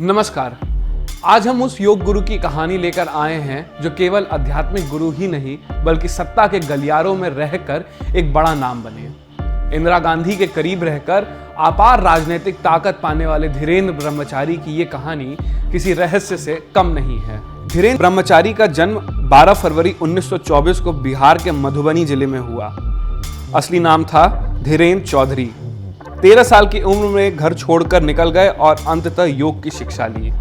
नमस्कार। आज हम उस योग गुरु की कहानी लेकर आए हैं जो केवल आध्यात्मिक गुरु ही नहीं बल्कि सत्ता के गलियारों में रहकर एक बड़ा नाम बने। इंदिरा गांधी के करीब रहकर अपार राजनीतिक ताकत पाने वाले धीरेन्द्र ब्रह्मचारी की ये कहानी किसी रहस्य से कम नहीं है। धीरेन्द्र ब्रह्मचारी का जन्म 12 फरवरी 1924 को बिहार के मधुबनी जिले में हुआ। असली नाम था धीरेन्द्र चौधरी। 13 साल की उम्र में घर छोड़कर निकल गए और अंततः योग की शिक्षा ली।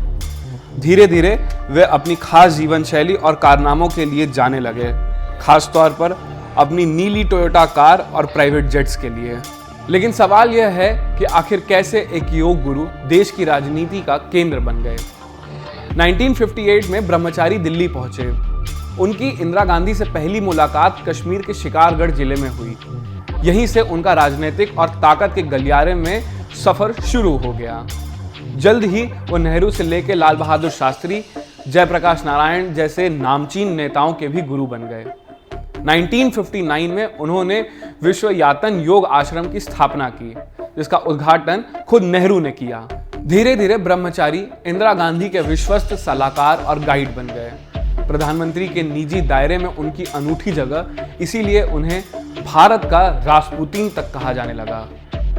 धीरे धीरे वे अपनी खास जीवन शैली और कारनामों के लिए जाने लगे, खास तौर पर अपनी नीली टोयोटा कार और प्राइवेट जेट्स के लिए। लेकिन सवाल यह है कि आखिर कैसे एक योग गुरु देश की राजनीति का केंद्र बन गए। 1958 में ब्रह्मचारी दिल्ली पहुंचे। उनकी इंदिरा गांधी से पहली मुलाकात कश्मीर के शिकारगढ़ जिले में हुई। यहीं से उनका राजनीतिक और ताकत के गलियारे में सफर शुरू हो गया। जल्द ही वो नेहरू से लेकर लाल बहादुर शास्त्री, जयप्रकाश नारायण जैसे नामचीन नेताओं के भी गुरु बन गए। 1959 में उन्होंने विश्वयातन योग आश्रम की स्थापना की, जिसका उद्घाटन खुद नेहरू ने किया। धीरे धीरे ब्रह्मचारी इंदिरा गांधी के विश्वस्त सलाहकार और गाइड बन गए। प्रधानमंत्री के निजी दायरे में उनकी अनूठी जगह, इसीलिए उन्हें भारत का रासपुतीन तक कहा जाने लगा।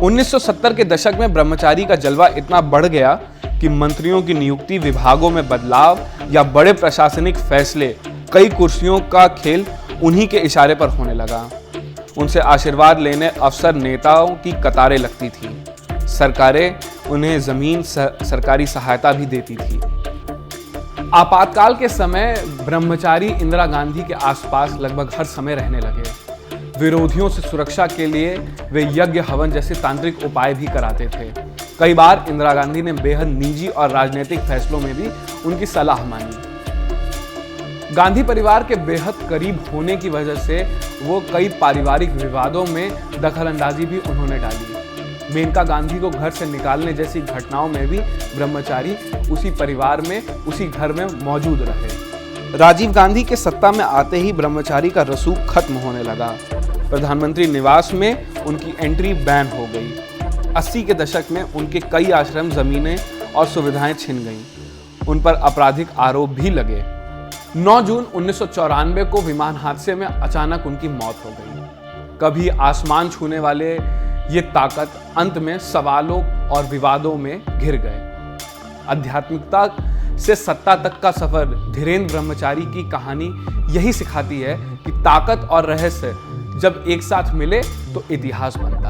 1970 के दशक में ब्रह्मचारी का जलवा इतना बढ़ गया कि मंत्रियों की नियुक्ति, विभागों में बदलाव या बड़े प्रशासनिक फैसले, कई कुर्सियों का खेल उन्हीं के इशारे पर होने लगा। उनसे आशीर्वाद लेने अफसर नेताओं की कतारें लगती थी। सरकारें उन्हें जमीन, सरकारी सहायता भी देती थी। आपातकाल के समय ब्रह्मचारी इंदिरा गांधी के आसपास लगभग हर समय रहने लगे। विरोधियों से सुरक्षा के लिए वे यज्ञ हवन जैसे तांत्रिक उपाय भी कराते थे। कई बार इंदिरा गांधी ने बेहद निजी और राजनीतिक फैसलों में भी उनकी सलाह मानी। गांधी परिवार के बेहद करीब होने की वजह से वो कई पारिवारिक विवादों में दखलंदाजी भी उन्होंने डाली। मेनका गांधी को घर से निकालने जैसी घटनाओं में भी ब्रह्मचारी उसी परिवार में, उसी घर में मौजूद रहे। राजीव गांधी के सत्ता में आते ही ब्रह्मचारी का रसूख खत्म होने लगा। प्रधानमंत्री निवास में उनकी एंट्री बैन हो गई। 80 के दशक में उनके कई आश्रम, जमीनें और सुविधाएं छिन गईं। उन पर आपराधिक आरोप भी लगे। 9 जून 1994 को विमान हादसे में अचानक उनकी मौत हो गई। कभी आसमान छूने वाले ये ताकत अंत में सवालों और विवादों में घिर गए। आध्यात्मिकता से सत्ता तक का सफर धीरेन्द्र ब्रह्मचारी की कहानी यही सिखाती है कि ताकत और रहस्य जब एक साथ मिले तो इतिहास बनता है।